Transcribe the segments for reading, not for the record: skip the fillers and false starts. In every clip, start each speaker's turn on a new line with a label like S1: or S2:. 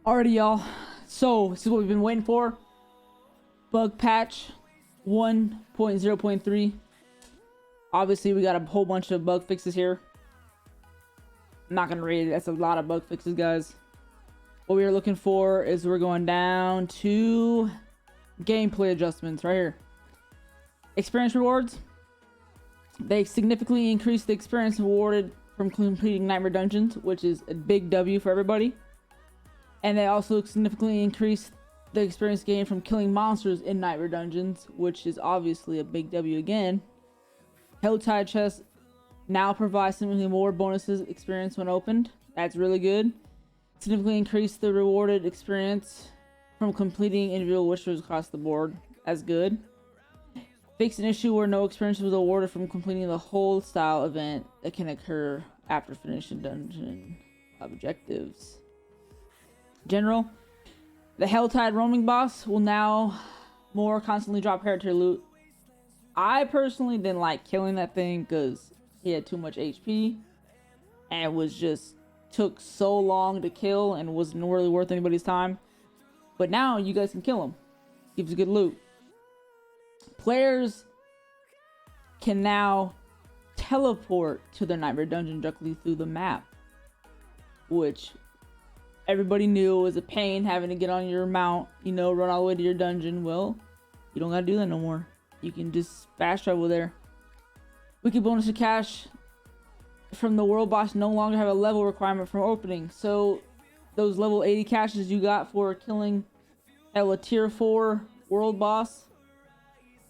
S1: Alrighty, y'all. So, this is what we've been waiting for. Bug patch 1.0.3. Obviously, we got a whole bunch of bug fixes here. I'm not gonna read it. That's a lot of bug fixes, guys. What we are looking for is we're going down to gameplay adjustments right here. Experience rewards. They significantly increase the experience awarded from completing nightmare dungeons, which is a big W for everybody. And they also significantly increase the experience gained from killing monsters in nightmare dungeons, which is obviously a big W again. Helltide chests now provide significantly more bonuses experience when opened. That's really good. Significantly increase the rewarded experience from completing individual wishers across the board. That's good. Fix an issue where no experience was awarded from completing the whole style event that can occur after finishing dungeon objectives. General, the Helltide roaming boss will now more constantly drop hereditary loot. I personally didn't like killing that thing because he had too much HP and was just took so long to kill and wasn't really worth anybody's time. But now you guys can kill him. Gives you good loot. Players can now teleport to their nightmare dungeon directly through the map, which everybody knew was a pain having to get on your mount, run all the way to your dungeon. Well, you don't gotta do that no more. You can just fast travel there. Wiki bonus to cash from the world boss no longer have a level requirement for opening. So those level 80 caches you got for killing a tier 4 world boss,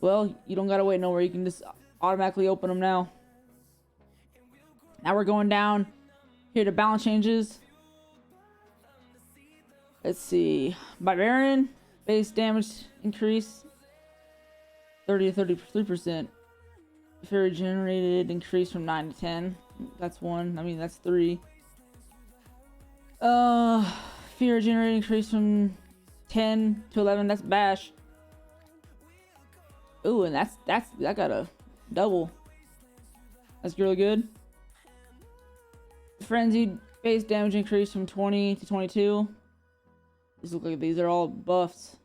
S1: well, you don't gotta wait nowhere. You can just automatically open them now. Now we're going down here to balance changes. Let's see. Barbarian base damage increase 30 to 33%. Fury generated increase from 9 to 10. That's 1. I mean, that's 3. Fear generated increase from 10 to 11. That's bash. Ooh, and that got a double. That's really good. Frenzied base damage increase from 20 to 22. These look like these are all buffs.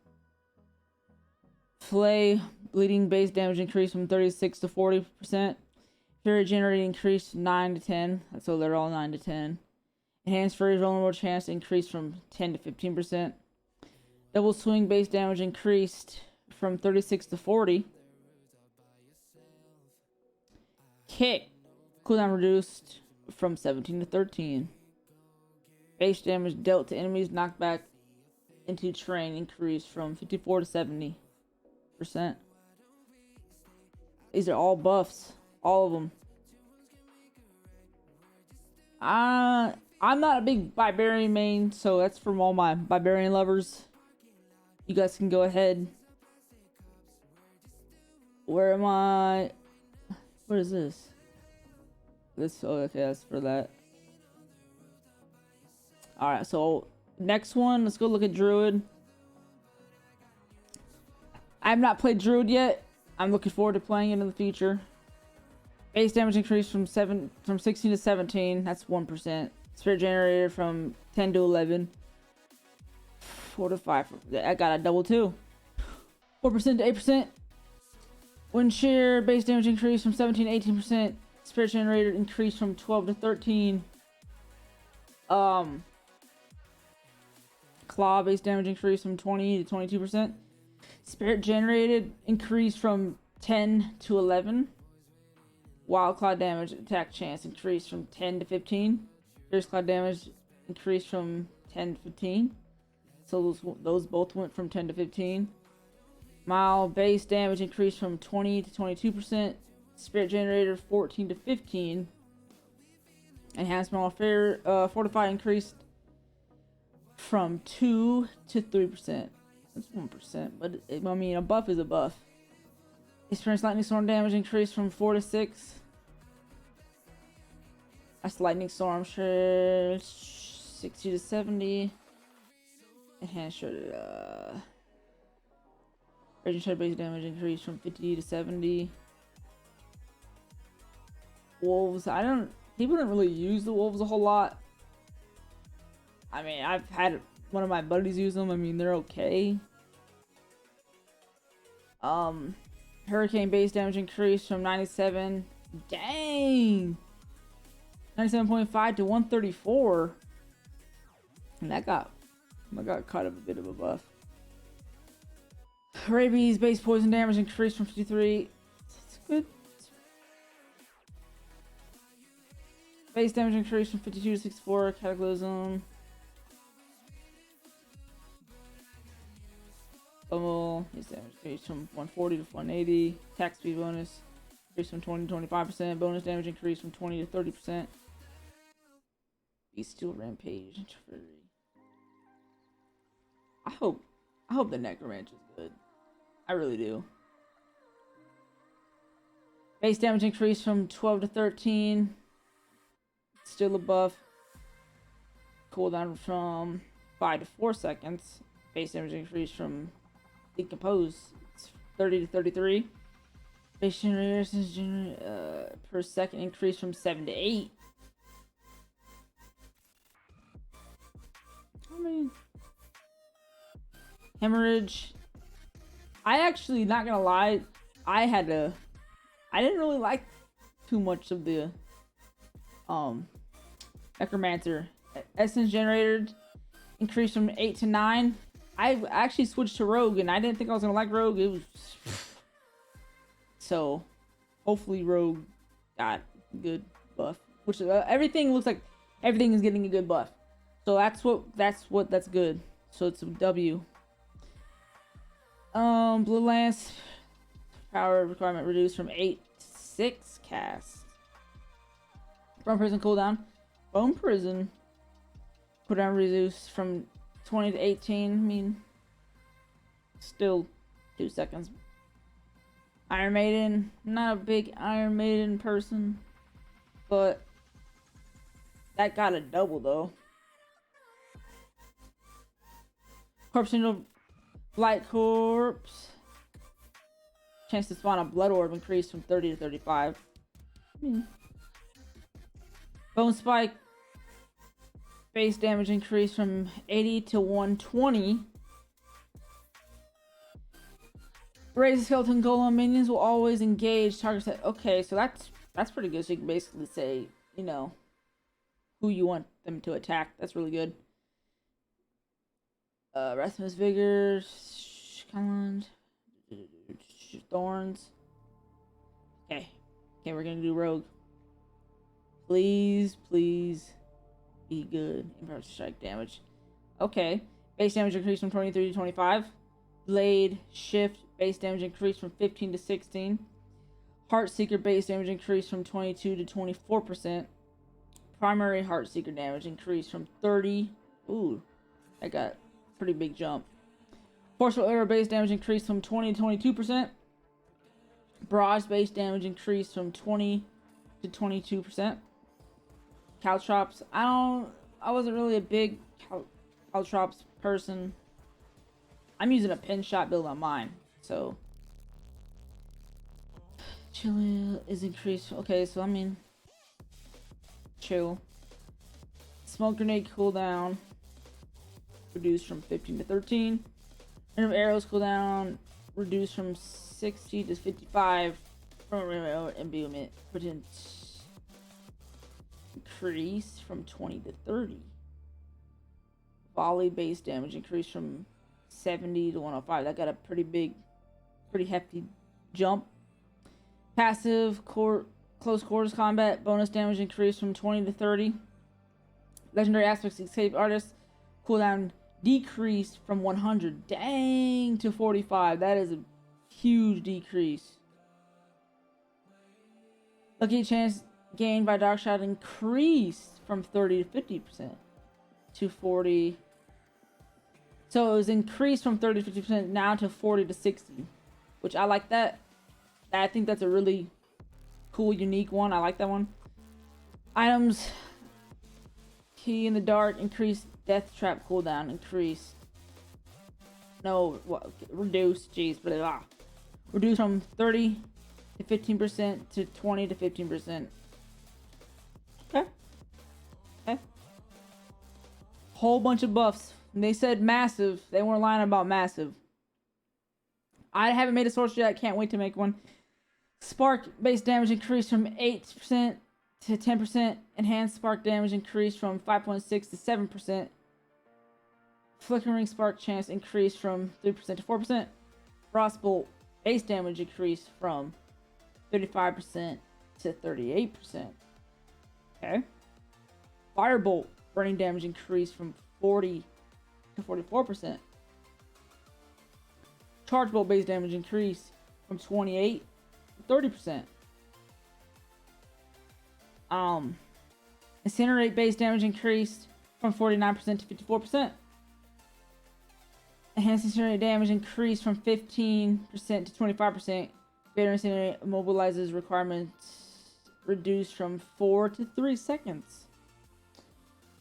S1: Flay bleeding base damage increase from 36 to 40%. Fury generating increase 9 to 10. So they're all 9 to 10. Enhanced Fury vulnerable chance increased from 10 to 15%. Double swing base damage increased from 36 to 40. Kick cooldown reduced from 17 to 13. Base damage dealt to enemies knocked back into terrain increased from 54 to 70%. These are all buffs, all of them. I'm not a big Barbarian main, so that's from all my Barbarian lovers. You guys can go ahead. Where am I? What is this? Oh, okay, that's for that. Alright, so next one, let's go look at Druid. I have not played Druid yet. I'm looking forward to playing it in the future. Base damage increased from 16 to 17. That's 1%. Spirit generated from 10 to 11. 4 to 5. I got a double 2. 4% to 8%. Wind shear base damage increased from 17 to 18%. Spirit generated increased from 12 to 13. Claw base damage increased from 20 to 22%. Spirit generated increased from 10 to 11. Wild Claw damage attack chance increased from 10 to 15. Fierce Claw damage increased from 10 to 15. So those both went from 10 to 15. Mile base damage increased from 20 to 22%. Spirit generator 14 to 15. Enhanced Mile fortify increased from 2 to 3%. That's 1%, but I mean, a buff is a buff. Experience lightning storm damage increased from 4 to 6. That's lightning storm, sure. 60 to 70. Enhanced raging shred base damage increased from 50 to 70. Wolves, people don't really use the wolves a whole lot. I mean, I've had one of my buddies use them. I mean, they're okay. Hurricane base damage increased from 97. Dang! 97.5 to 134. And that got kind of a bit of a buff. Rabies base poison damage increased from 53. That's good. Base damage increased from 52 to 64. Cataclysm. Base damage increased from 140 to 180. Attack speed bonus increased from 20 to 25%. Bonus damage increased from 20 to 30%. Bestial rampage. I hope the Necromancer is good. I really do. Base damage increased from 12 to 13. Still a buff. Cooldown from 5 to 4 seconds. Base damage increased from Decompose 30 to 33. Base generation per second increased from 7 to 8. I mean, hemorrhage. I actually, not gonna lie, I didn't really like too much of the Necromancer. Essence generated increased from 8 to 9. I actually switched to Rogue, and I didn't think I was gonna like Rogue. It was so hopefully Rogue got good buff, which everything looks like everything is getting a good buff. So that's good. So it's a W. Blue Lance power requirement reduced from 8 to 6 cast. Bone Prison cooldown. Bone Prison cooldown reduced from 20 to 18. I mean, still 2 seconds. Iron Maiden. Not a big Iron Maiden person, but that got a double though. Corpse Angel Blight Corpse. Chance to spawn a Blood Orb increased from 30 to 35. Bone Spike. Base damage increased from 80 to 120. Raise the Skeleton Golem. Minions will always engage targets that... Okay, so that's pretty good. So you can basically say, you know, who you want them to attack. That's really good. Rasmus Vigor, Thorns. Okay, we're gonna do Rogue. Please be good. Impact strike damage. Okay, base damage increased from 23 to 25. Blade shift base damage increased from 15 to 16. Heartseeker base damage increased from 22 to 24%. Primary Heartseeker damage increased from 30. Ooh, that got pretty big jump. Forceful Arrow base damage increased from 20 to 22%. Barrage base damage increased from 20 to 22%. Caltrops. I wasn't really a big Caltrops person. I'm using a pin shot build on mine, so chill is increased. Okay, so I mean, chill. Smoke grenade cooldown reduced from 15 to 13. Random arrows cooldown reduced from 60 to 55. From imbuement potent increased from 20 to 30. Volley base damage increased from 70 to 105. That got a pretty hefty jump. Passive close quarters combat bonus damage increased from 20 to 30. Legendary aspects escape artist cooldown decreased from 100 to 45. That is a huge decrease. Lucky chance gained by dark shot increased from 30 to 50% to 40. So it was increased from 30 to 50% now to 40 to 60, which I like that. I think that's a really cool, unique one. I like that one. Items. Key in the dark increased. Death trap cooldown increased. No, what? Reduced. Jeez, but reduced from 30 to 15% to 20 to 15%. Okay. Whole bunch of buffs They said massive. They weren't lying about massive. I haven't made a sorcerer yet. I can't wait to make one. Spark base damage increased from 8% to 10%. Enhanced spark damage increased from 5.6 to 7%. Flickering spark chance increased from 3% to 4%. Frostbolt base damage increased from 35% to 38%. Okay. Firebolt burning damage increased from 40 to 44%. Charge bolt base damage increased from 28 to 30%. Incinerate base damage increased from 49% to 54%. Enhanced incinerate damage increased from 15% to 25%. Greater incinerate immobilizes requirements reduced from 4 to 3 seconds.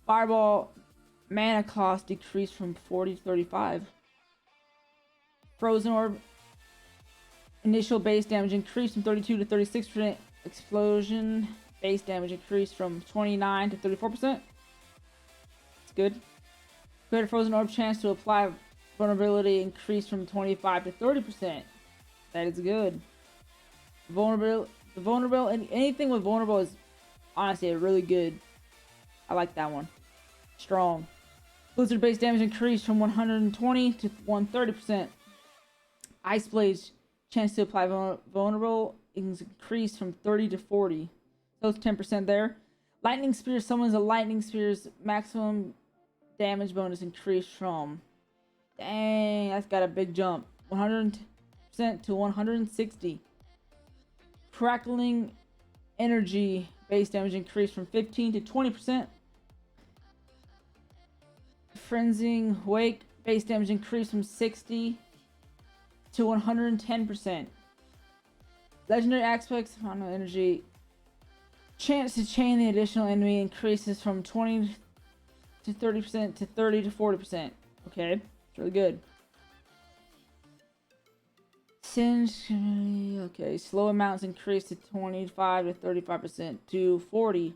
S1: Fireball mana cost decreased from 40 to 35. Frozen Orb initial base damage increased from 32 to 36%. Explosion base damage increased from 29 to 34%. It's good. Greater Frozen Orb chance to apply vulnerability increased from 25 to 30%. That is good. Vulnerable, and anything with vulnerable is honestly really good. I like that one. Strong. Blizzard base damage increased from 120 to 130%. Ice Blade's chance to apply vulnerable is increased from 30 to 40. So it's 10% there. Lightning Spear summons a Lightning Spear's maximum damage bonus increased from... Dang, that's got a big jump. 100% to 160. Crackling Energy base damage increased from 15 to 20%. Frenzying Wake base damage increased from 60 to 110%. Legendary aspects on energy. Chance to chain the additional enemy increases from 20 to 30% to 30 to 40%. Okay, it's really good. Singe, okay, slow amounts increase to 25 to 35% to 40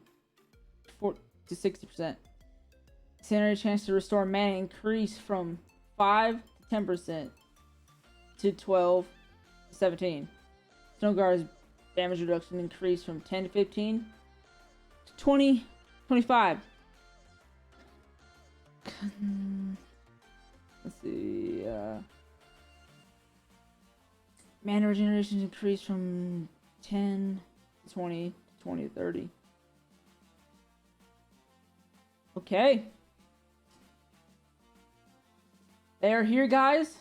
S1: to 60%. Sanity chance to restore mana increase from 5 to 10% to 12 to 17. Snowguard's damage reduction increased from 10 to 15 to 20, 25. Let's see. Mana regeneration increased from 10 to 20 to 20 to 30. Okay. They are here, guys.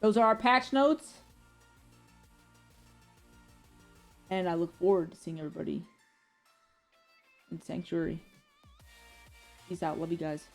S1: Those are our patch notes. And I look forward to seeing everybody in Sanctuary. Peace out. Love you guys.